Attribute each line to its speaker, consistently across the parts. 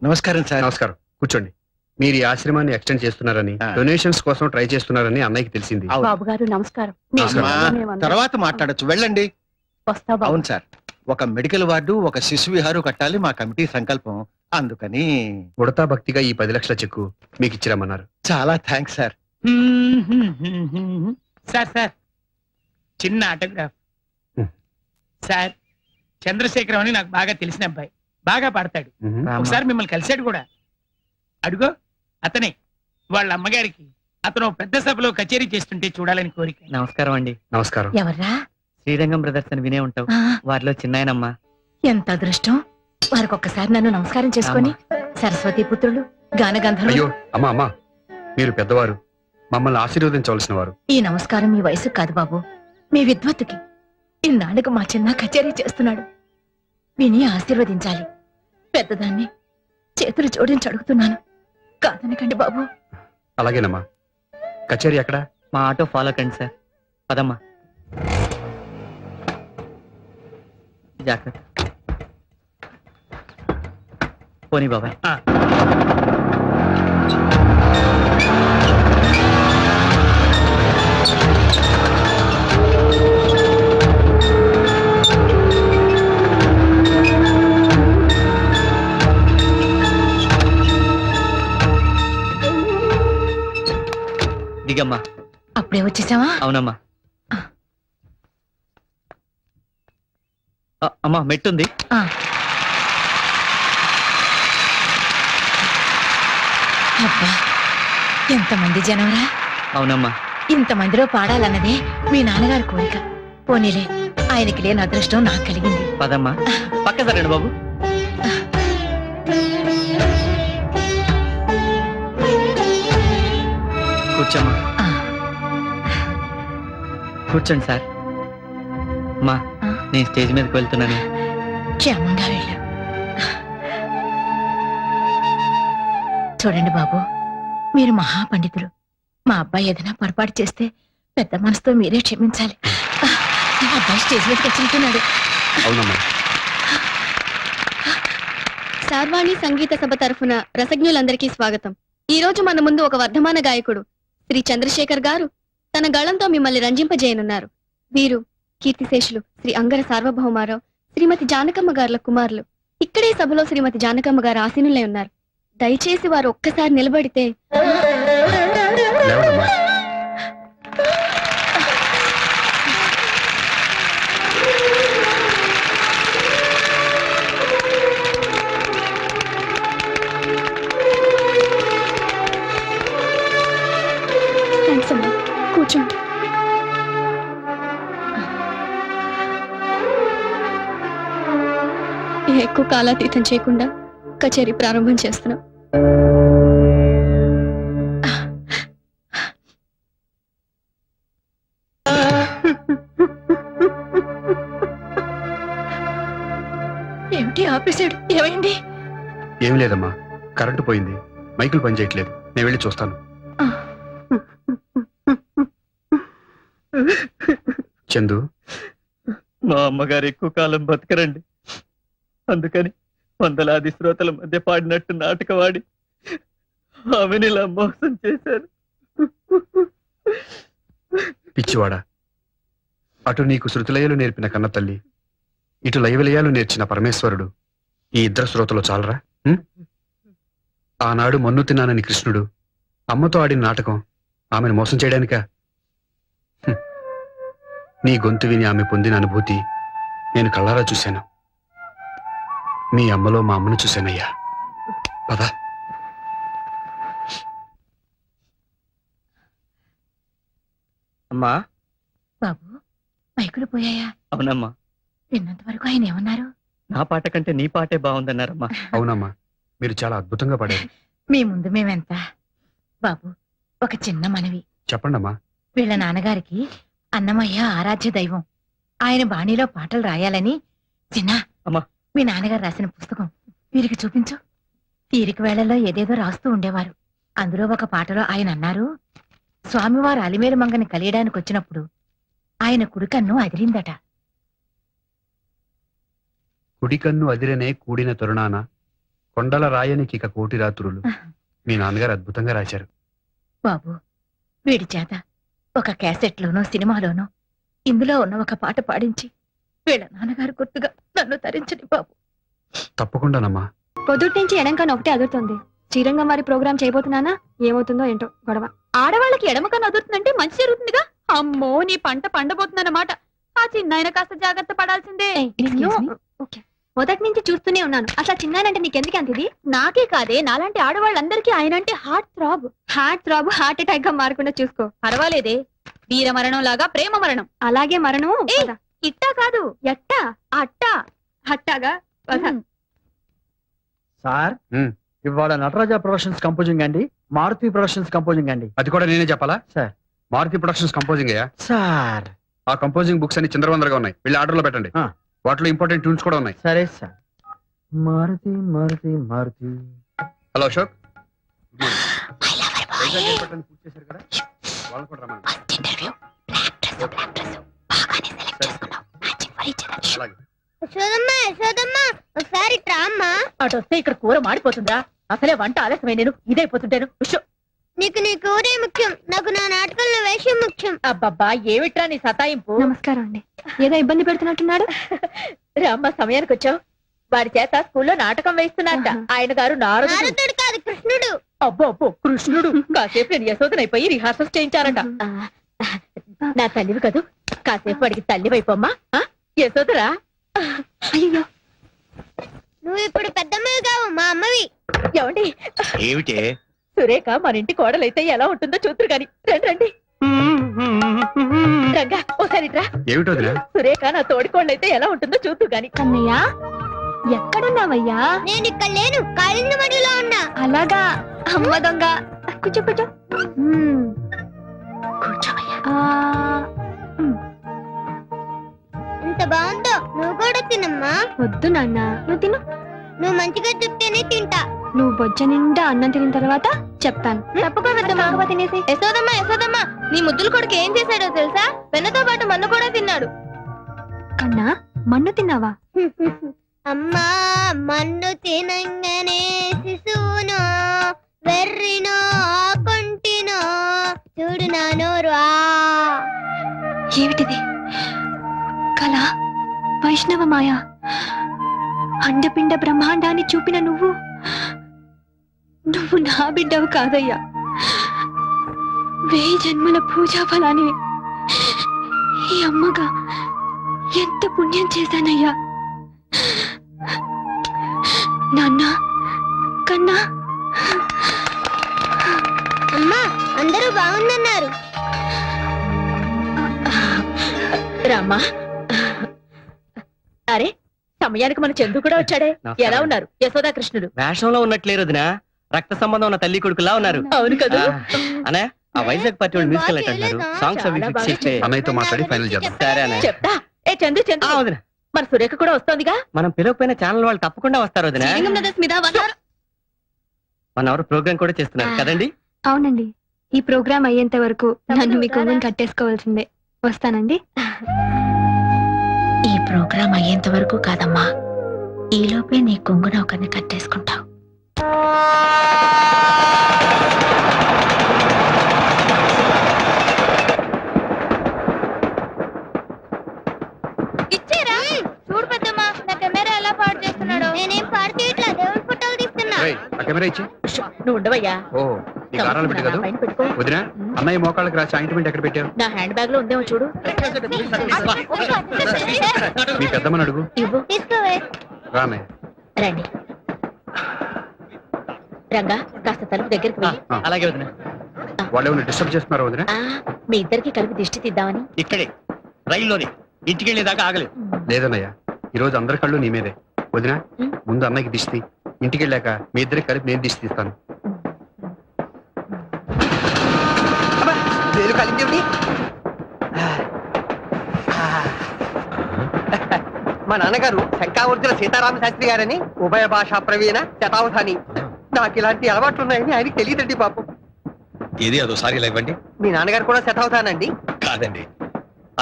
Speaker 1: నమస్కారం సార్.
Speaker 2: నమస్కారం, కూర్చోండి. మీరు ఈ ఆశ్రమాన్ని ఎక్స్టెండ్ చేస్తున్నారని, డొనేషన్స్ కోసం ట్రై చేస్తున్నారని అన్నయ్యకి తెలిసింది.
Speaker 3: బాబు గారు నమస్కారం.
Speaker 1: తర్వాత మాట్లాడొచ్చు, వెళ్ళండి.
Speaker 3: వస్తా బాబు.
Speaker 1: అవును సార్, ఒక మెడికల్ వార్డు, ఒక శిశు విహారు కట్టాలి మా కమిటీ సంకల్పం. అందుకని
Speaker 2: ఉడతా భక్తిగా ఈ 10 లక్షల చెక్కు మీకు ఇచ్చిరమ్మన్నారు.
Speaker 1: చాలా థ్యాంక్స్ సార్.
Speaker 4: సార్ చిన్న ఆటోగ్రాఫ్. సార్, చంద్రశేఖరం అని నాకు బాగా తెలిసిన అబ్బాయి, బాగా పాడతాడు. ఒకసారి మిమ్మల్ని కలిశాడు కూడా. అడుగో అతనే. వాళ్ళ అమ్మగారికి అతను పెద్ద సభలో కచేరీ చేస్తుంటే చూడాలని కోరిక.
Speaker 5: నమస్కారం అండి.
Speaker 2: నమస్కారం.
Speaker 3: ఎవర్రా?
Speaker 5: శ్రీరంగం బ్రదర్స్ అని వినే ఉంటావు, వారిలో చిన్నాయనమ్మా.
Speaker 3: ఎంత అదృష్టం. వారికి ఒక్కసారి నన్ను నమస్కారం చేసుకొని, సరస్వతి పుత్రులు గానగంధర్వులు.
Speaker 2: అయ్యో అమ్మా, మీరు పెద్దవారు, మమ్మల్ని ఆశీర్వదించవలసిన వారు.
Speaker 3: ఈ నమస్కారం మీ వయసు కాదు బాబు, మీ విద్వత్తుకి. ఇన్నాళ్ళకు మా చిన్న కచేరీ చేస్తున్నాడు, విని ఆశీర్వదించాలి. పెద్దదాన్ని చేతులు జోడించి అడుగుతున్నాను, కాదనకండి బాబు.
Speaker 2: అలాగేనమ్మా. కచేరీ ఎక్కడ?
Speaker 5: మా ఆటో ఫాలో కండి సార్. పదమ్మా. జాగ్రత్త. పోనీ బాబాయ్. దిగమ్మా.
Speaker 3: అప్పుడే వచ్చేసావా?
Speaker 5: అవునమ్మా. అమ్మా మెట్టుంది.
Speaker 3: అబ్బా, ఎంతమంది జనంరా.
Speaker 5: అవునమ్మా.
Speaker 3: ఇంతమందిలో పాడాలన్నదే మీ నాన్నగారి కోరిక. పోనీలే, ఆయనకి లేని అదృష్టం నాకు కలిగింది.
Speaker 5: పదమ్మా, పక్క సరండి బాబు. కూర్చోమ్మా. కూర్చోండి సార్. మా నేను స్టేజ్ మీదకి వెళ్తున్నాను.
Speaker 3: క్షేమంగా వెళ్ళు. చూడండి బాబు, మీరు మహాపండితులు. మా అబ్బాయి ఏదైనా పొరపాటు చేస్తే పెద్ద మనసుతో మీరే క్షమించాలి. అబ్బాయి స్టేజ్ మీదకి వచ్చుంటున్నాడు.
Speaker 2: అవునమ్మా.
Speaker 6: సార్వాణి సంగీత సభ తరఫున రసజ్ఞులందరికీ స్వాగతం. ఈ రోజు మన ముందు ఒక వర్ధమాన గాయకుడు శ్రీ చంద్రశేఖర్ గారు తన గళంతో మిమ్మల్ని రంజింపజేయనున్నారు. వీరు కీర్తిశేషులు శ్రీ అంగర సార్వభౌమారావు, శ్రీమతి జానకమ్మ గారుల కుమారులు. ఇక్కడే సభలో శ్రీమతి జానకమ్మ గారు ఆసీనులై ఉన్నారు. దయచేసి వారు ఒక్కసారి నిలబడితే.
Speaker 2: లేవడమ్మా.
Speaker 6: థాంక్స్ అమ్మా, కూర్చోండి. ఎక్కువ కాలాతీతం చేయకుండా కచేరీ ప్రారంభం చేస్తున్నాం.
Speaker 3: ఏమిటి ఆపేశాడు? ఏమైంది?
Speaker 2: ఏం లేదమ్మా, కరెంటు పోయింది, మైకులు పనిచేయట్లేదు. నేను వెళ్ళి చూస్తాను. చందు,
Speaker 5: మా అమ్మగారు ఎక్కువ కాలం బతకరండి. అందుకని వందలాది శ్రోతల మధ్య పాడినట్టు నాటకవాడి ఆమెను ఇలా మోసం చేశారు.
Speaker 2: పిచ్చివాడా, అటు నీకు శృతిలయలు నేర్పిన కన్న తల్లి, ఇటు లయవిలయాలు నేర్చిన పరమేశ్వరుడు, ఈ ఇద్దరు శ్రోతలు చాలరా? ఆనాడు మన్ను తిన్నానని కృష్ణుడు అమ్మతో ఆడిన నాటకం ఆమెను మోసం చేయడానికా? నీ గొంతు విని ఆమె పొందిన అనుభూతి నేను కళ్ళారా చూశాను. మీ అమ్మలో మా అమ్మను చూశానయ్యా. పద.
Speaker 5: అమ్మా.
Speaker 3: బాబు, మైకులు పోయాయా?
Speaker 5: అవునమ్మా.
Speaker 3: విన్నంత వరకు ఆయన ఏమన్నారు?
Speaker 5: నా పాట కంటే నీ పాటే బాగుందన్నారమ్మా.
Speaker 2: అవునమ్మా, మీరు చాలా అద్భుతంగా పాడారు.
Speaker 3: మీ ముందు మేమెంత. బాబు, ఒక చిన్న మనవి.
Speaker 2: చెప్పండమ్మా.
Speaker 3: వీళ్ళ నాన్నగారికి అన్నమయ్య ఆరాధ్య దైవం. ఆయన బాణీలో పాటలు రాయాలని చిన్న
Speaker 5: అమ్మా,
Speaker 3: మీ నాన్నగారు రాసిన పుస్తకం వీరికి చూపించు. తీరిక వేళల్లో ఏదేదో రాస్తూ ఉండేవారు. అందులో ఒక పాటలో ఆయన అన్నారు, స్వామివారు అలిమేలు మంగని కలియడానికి వచ్చినప్పుడు ఆయన కుడికన్ను అదిరిందట.
Speaker 2: కుడికన్ను అదిరనే కూడిన తరుణాన కొండల రాయనికి ఇక కోటి రాత్రులు మీ నాన్నగారు అద్భుతంగా రాశారు.
Speaker 3: బాబు వీడి చేత ఒక క్యాసెట్లోనో సినిమాలోనో ఇందులో ఉన్న ఒక పాట పాడించి వీళ్ళ నాన్నగారు గుర్తుగా నన్ను తరించని బాబు.
Speaker 2: తప్పకుండానమ్మా.
Speaker 6: పొద్దుటి నుంచి ఎడంకన్నా ఒకటే అదురుతుంది. శ్రీరంగం వారి ప్రోగ్రామ్ చేయబోతున్నానా, ఏమవుతుందో ఏంటో గొడవ. ఆడవాళ్ళకి ఎడమకన్నా అదురుతుందంటే మంచి జరుగుతుందిగా. అమ్మో నీ పంట పండబోతుందన్నమాట. ఆ చిన్నాయన కాస్త జాగ్రత్త పడాల్సిందే. మొదటి నుంచి చూస్తూనే ఉన్నాను. అసలు చిన్నాయనంటే నీకెందుకు అంత ఇది? నాకే కాదే, నాలాంటి ఆడవాళ్ళందరికీ ఆయన అంటే హార్ట్ థ్రాబ్ హార్ట్ అటాక్ గా మారకుండా చూసుకో. పర్వాలేదే, వీర మరణం లాగా ప్రేమ మరణం. అలాగే మరణం ఇట్టా కాదు, ఎట్టా అట్టా అట్టాగా.
Speaker 7: సార్
Speaker 2: మ్మ్.
Speaker 7: ఇవాళ నటరాజా ప్రొడక్షన్స్ కంపోజింగ్ అండి, మారుతి ప్రొడక్షన్స్ కంపోజింగ్ అండి.
Speaker 2: అది కూడా నేనే చెప్పాలా?
Speaker 7: సార్.
Speaker 2: మారుతి ప్రొడక్షన్స్ కంపోజింగ్ అయ్యా.
Speaker 7: సార్
Speaker 2: ఆ కంపోజింగ్ బుక్స్ అన్ని చిందరవందరగా ఉన్నాయి, వెళ్ళి ఆర్డర్ లో పెట్టండి.
Speaker 7: ఆ.
Speaker 2: వాటిలో ఇంపార్టెంట్ ట్యూన్స్ కూడా ఉన్నాయి.
Speaker 7: సరే sir. Maruti Maruti Maruti.
Speaker 2: Hello Ashok, good morning. Vizag airport పూర్తి చేశారు కదా, వాళ్ళు కూడా రమ్మని. అలాగే.
Speaker 6: ఒకసారి ట్రామ్మా.
Speaker 3: అటు వస్తే ఇక్కడ కూర మాడిపోతుందా? అసలే వంట ఆలస్యమై నేను ఇదైపోతుంటాను.
Speaker 6: నీకు నీ కూరే ముఖ్యం, నాకు నా నాటకంలో వేషం ముఖ్యం.
Speaker 3: అబ్బబ్బా ఏమిట్రా నీ సతాయింపు?
Speaker 6: నమస్కారం అండి. ఏదో ఇబ్బంది పెడుతున్నట్టున్నాడు.
Speaker 3: రామ్మ సమయానికి వచ్చావు. వాడి చేత స్కూల్లో నాటకం వేస్తున్నారట. ఆయన గారు నారదుడు
Speaker 6: కాదు, కృష్ణుడు.
Speaker 3: అబ్బో అబ్బో కృష్ణుడు. కాసేపు నేను యశోదనైపోయి రిహార్సల్స్ చేయించారట. నా తల్లివి కదూ, కాసేపు వాడికి తల్లివైపోమ్మా. యశోదరా.
Speaker 6: అయ్యో, నువ్వు ఇప్పుడు పెద్దమ్మవి కావు, మా అమ్మవి.
Speaker 3: ఏమండి,
Speaker 1: ఏమిటే?
Speaker 3: సురేఖ మన ఇంటి కోడలైతే ఎలా ఉంటుందో చూతురు గాని. రండి రండి. రంగా ఓసారి రా.
Speaker 2: ఏమిటో వదినా?
Speaker 3: సురేఖ నా తోడికోళ్ళైతే ఎలా ఉంటుందో చూతురు గాని.
Speaker 6: కన్నయ్య, ఎక్కడున్నావయ్యా? నేను ఇక్కడ లేను, కాళింద మడిలో ఉన్నా. అలాగా, అమ్మ దొంగ. కూర్చో కూర్చో. ఎంత బాగుందో, నువ్వు కూడా తినమ్మా. వద్దు నాన్న, నువ్వు తిను. నువ్వు మంచిగా చెప్తేనే తింటా. నువ్వు బొజ్జ నిండా అన్నం తిన్న తర్వాత చెప్తాను. తప్పకుండా తినేసి. యశోదమ్మా యశోదమ్మా, నీ ముద్దులు కొడుకు ఏం చేశాడో తెలుసా? వెన్నతో పాటు మన్ను కూడా తిన్నాడు. కన్నా, మన్ను తిన్నావా? అమ్మా, మన్ను తినంగానే శిశువునో వెర్రినో కొంటినో చూడు నా నోరు. ఏమిటిది? కళ, వైష్ణవ మాయ, అండపిండ బ్రహ్మాండాన్ని చూపిన నువ్వు నా బిడ్డవు కాదయ్యా. 1000 జన్మల పూజా ఫలాన్ని ఈ అమ్మగా ఎంత పుణ్యం చేశానయ్యా. నాన్న, కన్నా. అమ్మా, అందరూ బాగుందన్నారు.
Speaker 3: రామ్మా. అరే, సమయానికి మన చందు కూడా వచ్చాడే. ఎలా ఉన్నారు యశోదా కృష్ణుడు?
Speaker 5: వేషంలో ఉన్నట్లేరు వదినా, రక్త సంబంధం ఉన్న తల్లి కొడుకులా ఉన్నారు.
Speaker 3: అవును కదా.
Speaker 5: అనే ఆ వైజాగ్ పార్టీ వాళ్ళు మ్యూజికల్ నైట్ అంటున్నారు. సాంగ్స్ అవి ఫిక్స్ చేస్తే
Speaker 2: అన్నయ్యతో మాట్లాడి ఫైనల్ చేద్దాం.
Speaker 5: సరే అనే.
Speaker 3: చెప్తా. ఏ చందు చందు,
Speaker 5: వదినా,
Speaker 3: మన సురేఖ కూడా వస్తోందిగా.
Speaker 5: మనం పిలవకపోయిన ఛానల్ వాళ్ళు తప్పకుండా వస్తారు వదినా. మన ఎవరు ప్రోగ్రామ్ కూడా చేస్తున్నారు కదండి?
Speaker 6: అవునండి, ఈ ప్రోగ్రామ్ అయ్యేంత వరకు నన్ను మీ కొంగుని కట్టేసుకోవాల్సిందే. వస్తానండి.
Speaker 3: ఈ ప్రోగ్రాం అయ్యేంత వరకు కాదమ్మా, ఈలోపే నీ కొంగున ఒకరిని కట్టేసుకుంటావు.
Speaker 6: ఇచ్చేరా? చూడు పెద్దమ్మా, నా కెమెరా ఎలా పాడు చేస్తున్నాడు. నేనేం పాడు చేయట్లా, దేవుడి ఫోటోలు తీస్తున్నా.
Speaker 2: రేయ్, ఆ కెమెరా ఇచ్చి.
Speaker 3: నువ్వు ఉండవయ్యా.
Speaker 2: ఓ, నీ కారాలు పెట్టి కదా
Speaker 3: పైన పెట్టుకో.
Speaker 2: వదినా. అన్నయ్య మోకాళ్ళకి రాసి ఆయింట్మెంట్ ఎక్కడ పెట్టావు?
Speaker 3: నా హ్యాండ్ బ్యాగ్ లో ఉందేమో చూడు.
Speaker 2: మీ పెద్దమ్మని అడుగు.
Speaker 3: ఇవ్వు.
Speaker 6: తీసుకోవే.
Speaker 2: రానయ్య.
Speaker 3: రండి. రంగా, కాస్త తలుపు దగ్గరికి వెళ్ళి.
Speaker 5: అలాగే వదినా.
Speaker 2: వాళ్ళు ఏమైనా డిస్టర్బ్ చేస్తున్నారా వదినా?
Speaker 3: మీ ఇద్దరికి కలిపి దిష్టి తీద్దామని.
Speaker 5: ఇక్కడే రైల్లోనే ఇంటికి వెళ్ళేదాకా ఆగలేదు.
Speaker 2: లేదన్నయ్య, ఈ రోజు అందరి కళ్ళు నీ మీదే. వదినా, ముందు అన్నయ్యకి దిష్టి, ఇంటికి వెళ్ళాక మీ ఇద్దరికి కలిపి నేను దిష్టి తీస్తాను.
Speaker 5: మా నాన్నగారు శంకావర్జున సీతారామ శాస్త్రి గారని ఉభయ భాషా ప్రవీణ శతావధాని. నాకు ఇలాంటి అలవాట్లు ఉన్నాయని ఆయనకి తెలియదండి పాపం.
Speaker 1: ఏది అదోసారి ఇలా ఇవ్వండి.
Speaker 5: మీ నాన్నగారు కూడా శతావధానండి?
Speaker 1: కాదండి,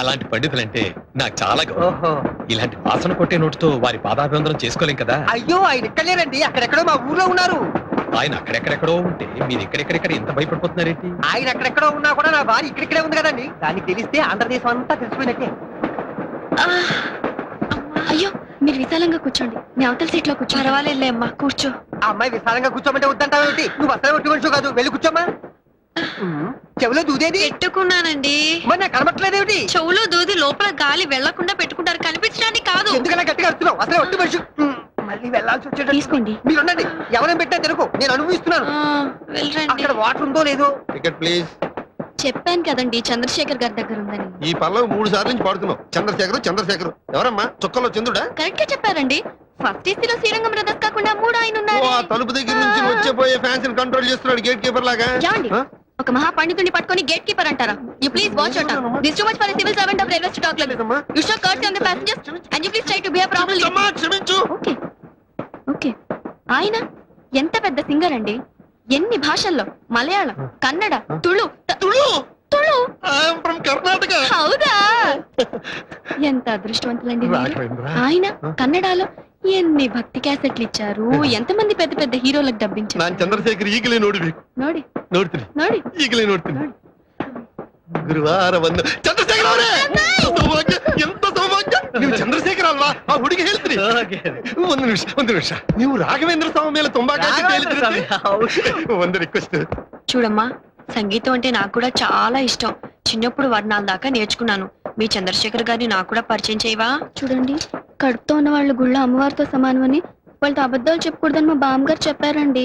Speaker 8: అలాంటి పండితులంటే నాకు చాలా గౌరవం.
Speaker 5: ఓహో
Speaker 8: ఇలాంటి వాసన కొట్టే నోటితో వారి పాదాభివందనం చేసుకోలేం కదా.
Speaker 5: అయ్యో ఆయన ఇక్కడ లేరండి, అక్కడెక్కడో మా ఊర్లో ఉన్నారు.
Speaker 8: ఆయన అక్కడెక్కడెక్కడో ఉంటే మీరు ఎక్కడెక్కడెక్కడ ఎంత భయపడిపోతున్నారేంటి?
Speaker 5: ఆయన అక్కడెక్కడో ఉన్నా కూడా నా భార్య ఇక్కడిక్కడే ఉంది కదండి. దానికి తెలిస్తే ఆంధ్రదేశం అంతా తెలిసిపోయినట్టే.
Speaker 6: అయ్యో మీరు విశాలంగా కూర్చోండి, మీ అవతల సీట్ లో కూర్చో. పర్వాలేదులే అమ్మా, కూర్చో.
Speaker 5: ఆ అమ్మాయి విశాలంగా కూర్చోమంటే వద్దంటావేంటి? నువ్వు అసలు ఒట్టి మనిషి కాదు, వెళ్ళి కూర్చోమ్మా. చెవిలో దూదేది
Speaker 6: పెట్టుకున్నానండి.
Speaker 5: మరి నాకు కనబట్టలేదేమిటి?
Speaker 6: చెవులో దూది లోపల గాలి వెళ్లకుండా పెట్టుకుంటారు, కనిపించడానికి కాదు.
Speaker 5: ఎందుకలా గట్టిగా అరుస్తున్నావు? అసలు ఒట్టి మనిషి. మళ్ళీ వెళ్ళాల్సి వచ్చేటట్టు.
Speaker 6: తీసుకోండి.
Speaker 5: మీరు ఉండండి, ఎవరైనా పెట్టా తెలుగు, నేను అనుభవిస్తున్నాను.
Speaker 6: వెళ్ళండి.
Speaker 5: అక్కడ వాటర్ ఉందో లేదో.
Speaker 9: Ticket please.
Speaker 6: చెప్పాను కదండి చంద్రశేఖర్ గారి దగ్గర ఉందని.
Speaker 9: ఈ పల్లవి 3 సార్లు నుంచి పాడుతున్నావు. చంద్రశేఖర్ ఎవరమ్మా? చుక్కలో చంద్రుడా?
Speaker 6: కరెక్ట్ గా చెప్పారండి. ఫస్ట్ ఏసీలో శ్రీరంగం బ్రదర్స్ కాకుండా 3 ఆయన
Speaker 9: ఓ,
Speaker 6: ఉన్నారు.
Speaker 9: ఆ తలుపు దగ్గర నుంచి వచ్చే పోయే ఫ్యాన్స్ కంట్రోల్ చేస్తున్నాడు గేట్ కీపర్ లాగా.
Speaker 6: ఏమండి?
Speaker 9: ఆ?
Speaker 6: ఒక మహా పండితుడిని పట్టుకొని గేట్ కీపర్ అంటారా? You please watch your tongue. This too much for a civil servant of railway talk like
Speaker 9: లేదమ్మా.
Speaker 6: You show courtesy on the passengers and you please try to behave properly.
Speaker 9: అమ్మా, క్షమించు.
Speaker 6: Okay okay. ఆయన ఎంత పెద్ద singer అండి. ఎన్ని భాషల్లో, Malayalam, Kannada, Tulu
Speaker 9: Tulu.
Speaker 6: Tulu.
Speaker 9: I'm from Karnataka.
Speaker 6: హౌదా? ఎంత అదృష్టవంతులండి మీరు.
Speaker 9: రాఘవేంద్ర.
Speaker 6: ఆయన కన్నడలో ఎన్ని భక్తి క్యాసెట్లు ఇచ్చారు, ఎంతమంది పెద్ద పెద్ద హీరోలకు
Speaker 9: ನಾನ್
Speaker 6: డబ్బించారు.
Speaker 9: ಚಂದ್ರಶೇಖರ್ ಈಗಲೇ ನೋಡ್ಬೇಕು.
Speaker 6: ನೋಡಿ
Speaker 9: ನೋಡ್ತೀನಿ,
Speaker 6: ನೋಡಿ
Speaker 9: ಈಗಲೇ ನೋಡ್ತೀನಿ. ಗುರುವಾರ ಬಂದು ಚಂದ್ರಶೇಖರ್ ಅವರೇ, ಸೌಭಾಗ್ಯ, ಎಂತ ಸೌಭಾಗ್ಯ. ನೀವು ಚಂದ್ರಶೇಖರ್ ಅಲ್ವಾ? ಆ ಹುಡುಗಿ ಹೇಳ್ತೀನಿ. ಒಂದು ನಿಮಿಷ ನೀವು ರಾಘವೇಂದ್ರ ಸ್ವಾಮಿ ಮೇಲೆ ತುಂಬಾ ಕಾಳಜಿ ಹೇಳಿದ್ರಿ. ಒಂದು ರಿಕ್ವೆಸ್ಟ್.
Speaker 6: చూడమ్మా, సంగీతం అంటే నాకు కూడా చాలా ఇష్టం. చిన్నప్పుడు వర్ణాల దాకా నేర్చుకున్నాను. మీ చంద్రశేఖర్ గారిని నాకు కూడా పరిచయం చేయవా? చూడండి, కడుపుతో ఉన్న వాళ్ళు గుళ్ళ అమ్మవారితో సమానమని, వాళ్ళతో అబద్ధాలు చెప్పకూడదని మా బామ్మగారు చెప్పారండి.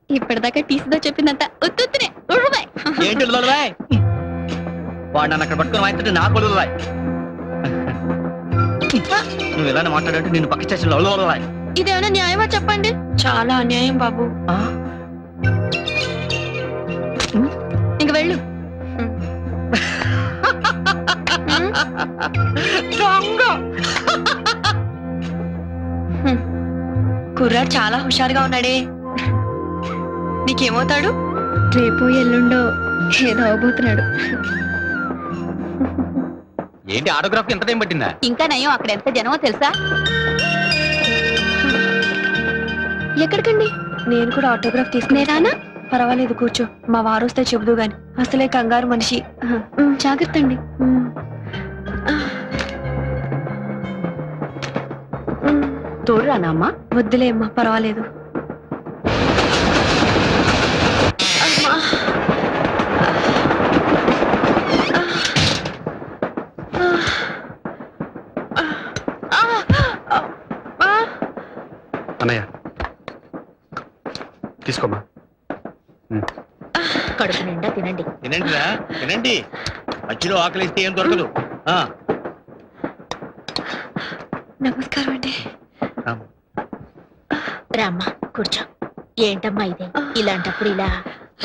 Speaker 6: ఇప్పటిదాకా టీసీతో చెప్పిందంట ఉత్తునే.
Speaker 7: ఏంటి వాడు నన్ను అక్కడ పట్టుకుని వాయించంటే నా కొలు నువ్వు ఇలానే మాట్లాడంటే నేను పక్క స్టేషన్ లో
Speaker 6: ఇదేమైనా న్యాయమా చెప్పండి? చాలా అన్యాయం బాబు. ఇంక వెళ్ళు. కుర్రాడు చాలా హుషారుగా ఉన్నాడే. నీకేమవుతాడు? రేపు ఎల్లుండో ఏదో అవబోతున్నాడు.
Speaker 7: ఏంటి ఆటోగ్రాఫ్ ఎంత టైం పట్టిందా?
Speaker 6: ఇంకా నయం, అక్కడ ఎంత జనమో తెలుసా? ఎక్కడికండి? నేను కూడా ఆటోగ్రాఫ్ తీసుకునేరానా? పర్వాలేదు, కూర్చో. మా వారు వస్తే చెబుదు గాని, అసలే కంగారు మనిషి. జాగ్రత్త అండి. తోడురానమ్మా? వద్దులే అమ్మా, పర్వాలేదు.
Speaker 2: అన్నయ్య తీసుకోమ్మా.
Speaker 3: కడుపు నిండా తినండి.
Speaker 1: తినండిరా, తినండి. మధ్యలో ఆకలిస్తే ఏం దొరకదు.
Speaker 6: నమస్కారం అండి.
Speaker 3: రామ్మా, కూర్చో. ఏంటమ్మా ఇది? ఇలాంటప్పుడు ఇలా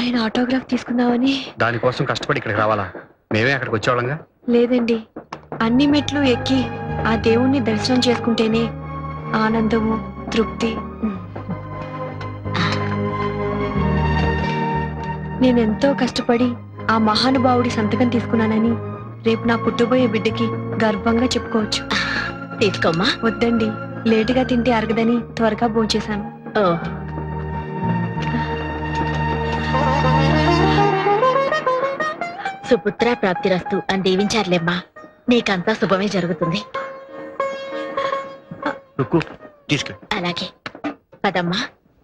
Speaker 6: ఆయన ఆటోగ్రాఫ్ తీసుకుందామని.
Speaker 2: దానికోసం కష్టపడి ఇక్కడికి రావాలా? మేమే అక్కడికి వచ్చేవాళ్ళంగా.
Speaker 6: లేదండి, అన్ని మెట్లు ఎక్కి ఆ దేవుణ్ణి దర్శనం చేసుకుంటేనే ఆనందము, తృప్తి. నేనెంతో కష్టపడి ఆ మహానుభావుడి సంతకం తీసుకున్నానని రేపు నా పుట్టబోయే బిడ్డకి గర్వంగా చెప్పుకోవచ్చు.
Speaker 3: తీసుకోమ్మా.
Speaker 6: వద్దండి, లేటుగా తింటే అరగదని త్వరగా భోంచేశాను.
Speaker 3: సుపుత్ర ప్రాప్తిరస్తు అని దీవించారులేమ్మా. నీకంతా శుభమే జరుగుతుంది.
Speaker 7: తీసుకెళ్ళి
Speaker 3: అలాగే పదమ్మా.